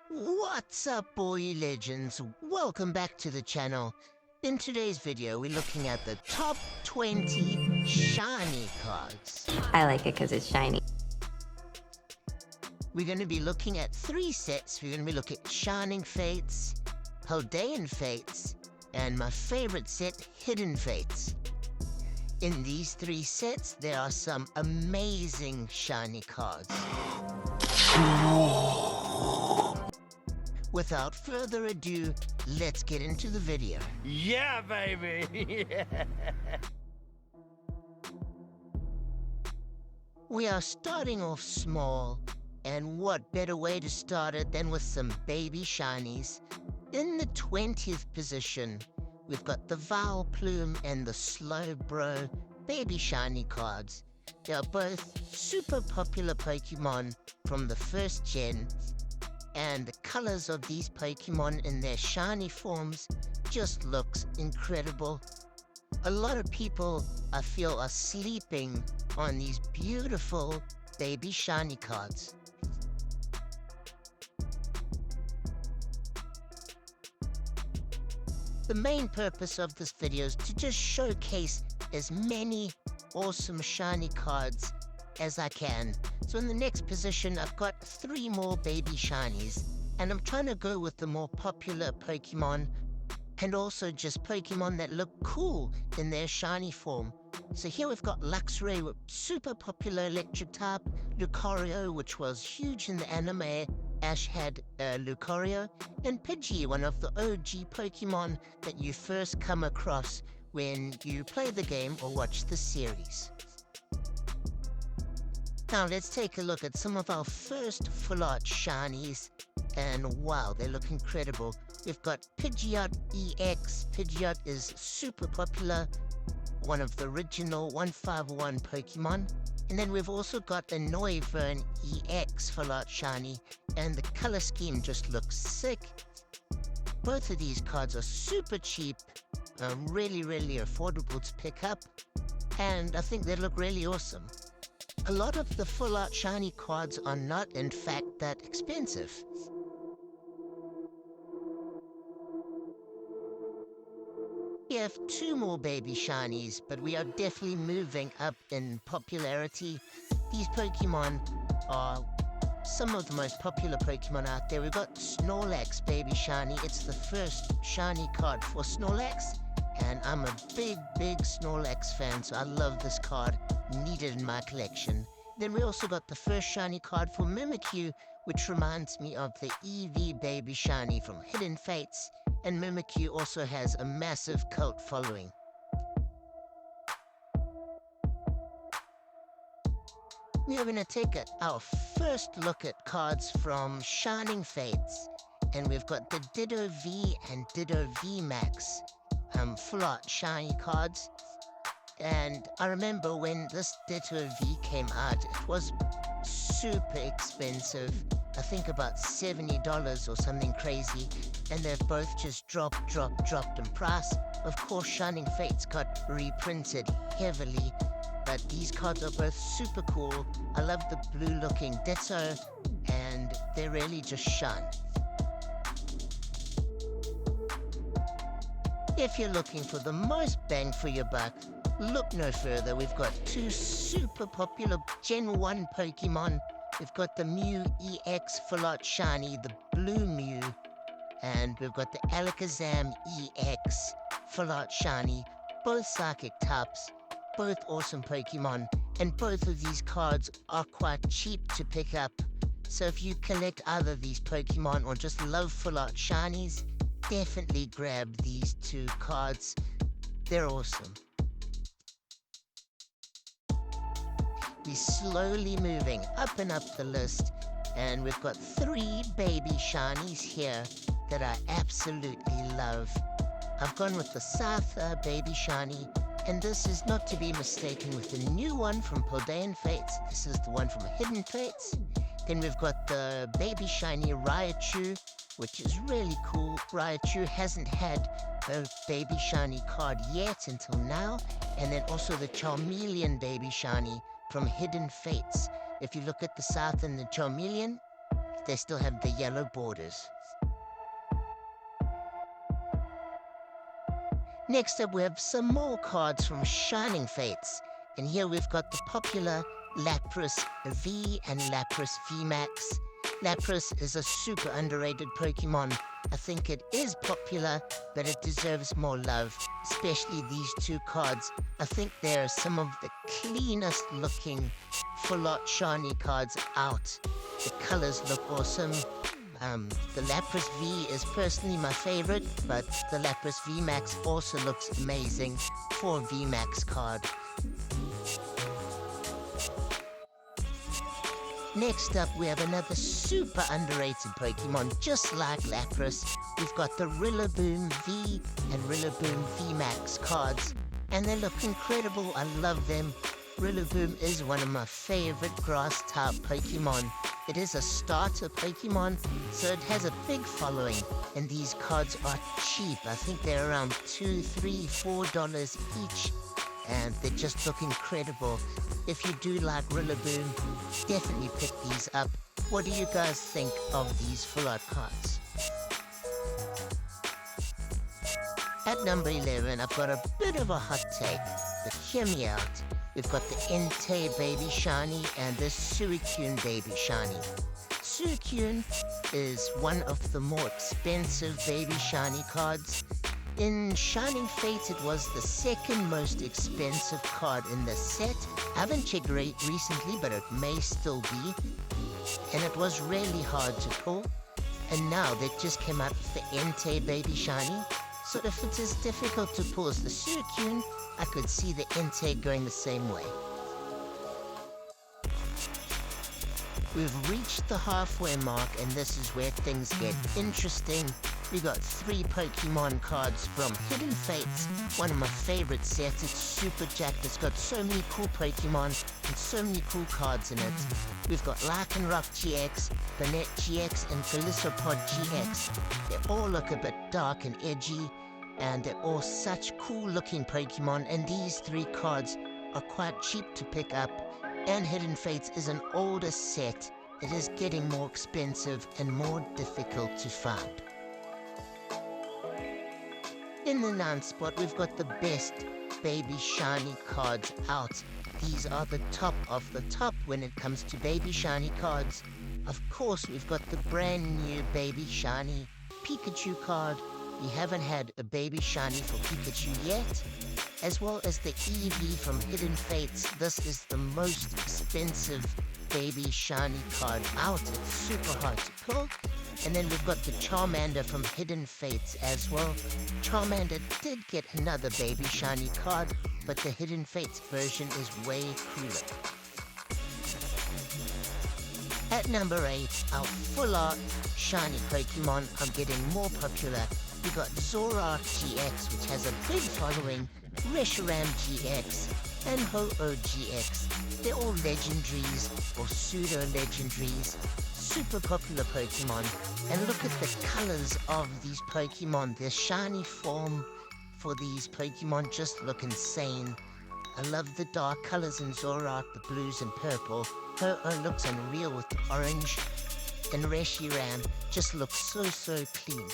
What's up, boy legends? Welcome back to the channel. In today's video, we're looking at the top 20 shiny cards. I like it because it's shiny. We're going to be looking at 3 sets. We're going to be looking at Shining Fates, Paldean Fates, and my favorite set, Hidden Fates. In these 3 sets, there are some amazing shiny cards. Without further ado, let's get into the video. Yeah, baby! We are starting off small, and what better way to start it than with some baby shinies. In the 20th position, we've got the Vileplume and the Slowbro baby shiny cards. They are both super popular Pokemon from the first gen, and the colors of these Pokemon in their shiny forms just looks incredible. A lot of people, I feel, are sleeping on these beautiful baby shiny cards. The main purpose of this video is to just showcase as many awesome shiny cards as I can. So in the next position, I've got 3 more baby shinies, and I'm trying to go with the more popular Pokemon and also just Pokemon that look cool in their shiny form. So here we've got Luxray with super popular electric type, Lucario, which was huge in the anime. Ash had Lucario, and Pidgey, one of the OG Pokemon that you first come across when you play the game or watch the series. Now let's take a look at some of our first full art shinies, and wow, they look incredible. We've got Pidgeot EX. Pidgeot is super popular, one of the original 151 Pokemon. And then we've also got a Noivern EX full art shiny, and the color scheme just looks sick. Both of these cards are super cheap, really affordable to pick up, and I think they look really awesome. A lot of the full art shiny cards are not, in fact, that expensive. We have 2 more baby shinies, but we are definitely moving up in popularity. These Pokemon are some of the most popular Pokemon out there. We've got Snorlax baby shiny. It's the first shiny card for Snorlax, and I'm a big Snorlax fan, so I love this card. Need it in my collection. Then we also got the first shiny card for Mimikyu, which reminds me of the Eevee baby shiny from Hidden Fates. And Mimikyu also has a massive cult following. We are going to take our first look at cards from Shining Fates. And we've got the Ditto V and Ditto V Max full art shiny cards. And I remember when this Ditto V came out, it was super expensive. I think about $70 or something crazy, and they've both just dropped in price. Of course, Shining Fates got reprinted heavily, but these cards are both super cool. I love the blue-looking Ditto, and they really just shine. If you're looking for the most bang for your buck, look no further. We've got 2 super popular Gen 1 Pokemon. We've got the Mew EX full art shiny, the blue Mew, and we've got the Alakazam EX full art shiny, both psychic types, both awesome Pokemon, and both of these cards are quite cheap to pick up. So if you collect either these Pokemon or just love full art shinies, definitely grab these 2 cards. They're awesome. We're slowly moving up and up the list, and we've got 3 baby shinies here that I absolutely love. I've gone with the Scyther baby shiny, and this is not to be mistaken with the new one from Paldean Fates. This is the one from Hidden Fates. Then we've got the baby shiny Raichu, which is really cool. Raichu hasn't had a baby shiny card yet until now. And then also the Charmeleon baby shiny, from Hidden Fates. If you look at the South and the Charmeleon, they still have the yellow borders. Next up, we have some more cards from Shining Fates. And here we've got the popular Lapras V and Lapras VMAX. Lapras is a super underrated Pokemon. I think it is popular, but it deserves more love, especially these two cards. I think they're some of the cleanest looking full art shiny cards out. The colors look awesome. The Lapras V is personally my favorite, but the Lapras VMAX also looks amazing for a VMAX card. Next up, we have another super underrated Pokemon, just like Lapras. We've got the Rillaboom V and Rillaboom VMAX cards, and they look incredible. I love them. Rillaboom is one of my favorite grass-type Pokemon. It is a starter Pokemon, so it has a big following, and these cards are cheap. I think they're around $2, $3, $4 each, and they just look incredible. If you do like Rillaboom, definitely pick these up. What do you guys think of these full art cards? At number 11, I've got a bit of a hot take, but hear me out. We've got the Entei Baby Shiny and the Suicune Baby Shiny. Suicune is one of the more expensive Baby Shiny cards. In Shining Fates, it was the second most expensive card in the set. I haven't checked recently, but it may still be. And it was really hard to pull. And now they just came out with the Entei Baby Shiny. So if it's as difficult to pull as the Suicune, I could see the Entei going the same way. We've reached the halfway mark, and this is where things get interesting. We got 3 Pokemon cards from Hidden Fates, one of my favorite sets. It's super jacked. It's got so many cool Pokemon and so many cool cards in it. We've got Lycanroc GX, Banette GX, and Golisopod GX. They all look a bit dark and edgy, and they're all such cool looking Pokemon, and these 3 cards are quite cheap to pick up. And Hidden Fates is an older set. It is getting more expensive and more difficult to find. In the 9th spot, we've got the best Baby Shiny cards out. These are the top of the top when it comes to Baby Shiny cards. Of course, we've got the brand new Baby Shiny Pikachu card. We haven't had a Baby Shiny for Pikachu yet. As well as the Eevee from Hidden Fates. This is the most expensive Baby Shiny card out. It's super hard to pull. And then we've got the Charmander from Hidden Fates as well. Charmander did get another Baby Shiny card, but the Hidden Fates version is way cooler. At number 8, our full art shiny Pokemon are getting more popular. We got Zoroark GX, which has a big following, Reshiram GX, and Ho-Oh GX. They're all legendaries or pseudo-legendaries, super popular Pokemon. And look at the colors of these Pokemon. The shiny form for these Pokemon just look insane. I love the dark colors in Zoroark, the blues and purple. Ho-Oh looks unreal with the orange, and Reshiram just looks so clean.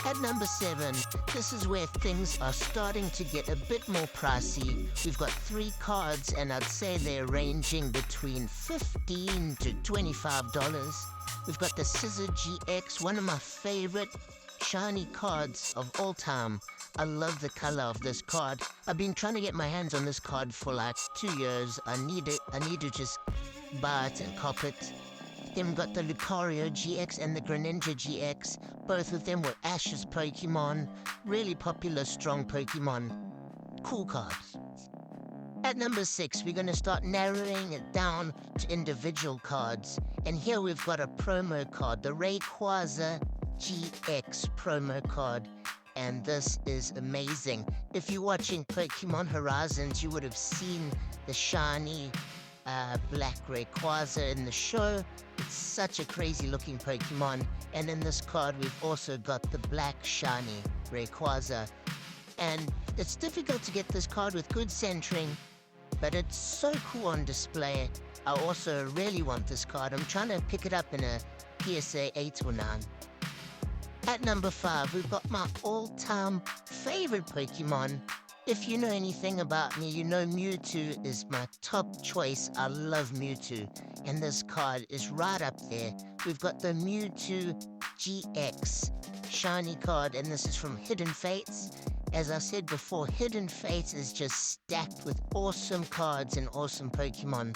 At number 7, this is where things are starting to get a bit more pricey. We've got 3 cards, and I'd say they're ranging between $15 to $25. We've got the Scizor GX, one of my favorite shiny cards of all time. I love the color of this card. I've been trying to get my hands on this card for like 2 years. I need it. I need to just buy it and cop it. Then we got the Lucario GX and the Greninja GX. Both of them were Ash's Pokemon. Really popular, strong Pokemon. Cool cards. At number 6, we're going to start narrowing it down to individual cards. And here we've got a promo card, the Rayquaza GX promo card. And this is amazing. If you're watching Pokemon Horizons, you would have seen the shiny black Rayquaza in the show. It's such a crazy looking Pokemon. And in this card, we've also got the black shiny Rayquaza. And it's difficult to get this card with good centering, but it's so cool on display. I also really want this card. I'm trying to pick it up in a PSA 8 or 9. At number 5, we've got my all-time favorite Pokemon. If you know anything about me, you know Mewtwo is my top choice. I love Mewtwo, and this card is right up there. We've got the Mewtwo GX shiny card, and this is from Hidden Fates. As I said before, Hidden Fates is just stacked with awesome cards and awesome Pokemon.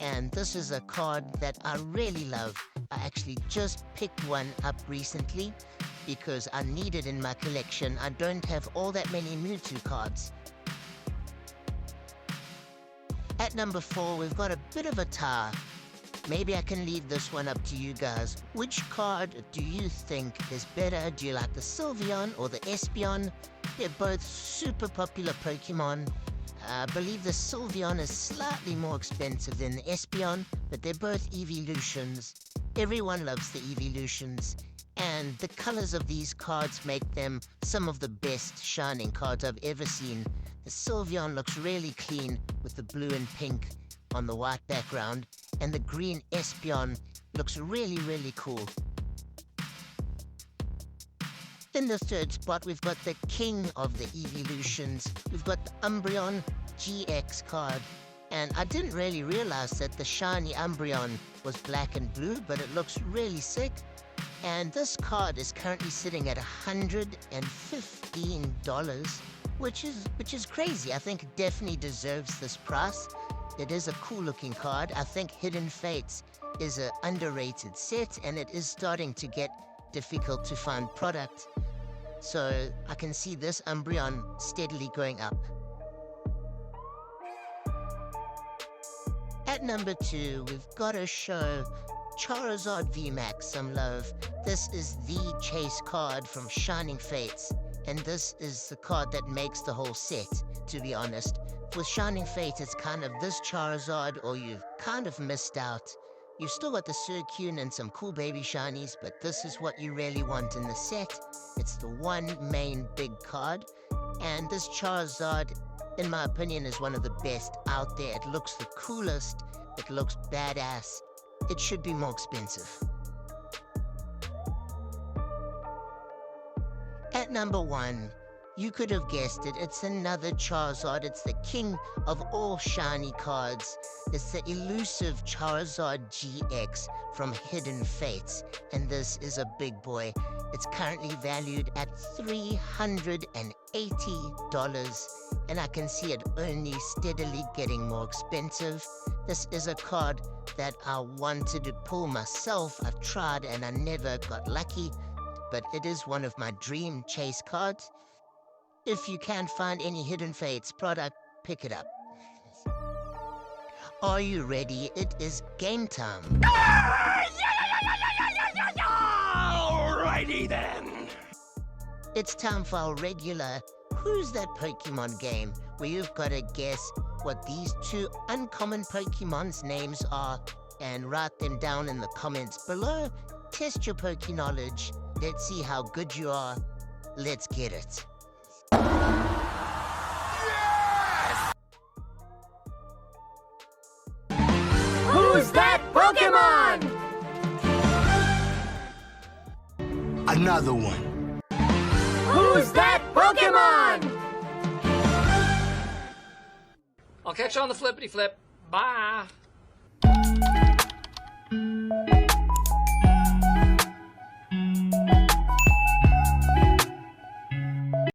And this is a card that I really love. I actually just picked one up recently because I need it in my collection. I don't have all that many Mewtwo cards. At number 4, we've got a bit of a tie. Maybe I can leave this one up to you guys. Which card do you think is better? Do you like the Sylveon or the Espeon? They're both super popular Pokemon. I believe the Sylveon is slightly more expensive than the Espeon, but they're both evolutions. Everyone loves the evolutions, and the colors of these cards make them some of the best shining cards I've ever seen. The Sylveon looks really clean with the blue and pink on the white background, and the green Espeon looks really, really cool. In the third spot, we've got the king of the evolutions. We've got the Umbreon GX card. And I didn't really realize that the shiny Umbreon was black and blue, but it looks really sick. And this card is currently sitting at $115, which is crazy. I think it definitely deserves this price. It is a cool looking card. I think Hidden Fates is an underrated set, and it is starting to get difficult to find product. So I can see this Umbreon steadily going up. At number 2, we've got to show Charizard VMAX some love. This is the chase card from Shining Fates, and this is the card that makes the whole set, to be honest. With Shining Fates, it's kind of this Charizard, or you've kind of missed out. You've still got the Suicune and some cool baby shinies, but this is what you really want in the set. It's the one main big card, and this Charizard, in my opinion, is one of the best out there. It looks the coolest, it looks badass. It should be more expensive. At number 1, you could have guessed it, it's another Charizard. It's the king of all shiny cards. It's the elusive Charizard GX from Hidden Fates, and this is a big boy. It's currently valued at $380, and I can see it only steadily getting more expensive. This is a card that I wanted to pull myself. I've tried and I never got lucky, but it is one of my dream chase cards. If you can't find any Hidden Fates product, pick it up. Are you ready? It is game time. Alrighty then. It's time for our regular Who's That Pokemon game, where you've got to guess what these 2 uncommon Pokemon's names are and write them down in the comments below. Test your Poke knowledge. Let's see how good you are. Let's get it. Yes! Who's that Pokémon? Another one. Who's that Pokémon? I'll catch you on the flippity flip. Bye.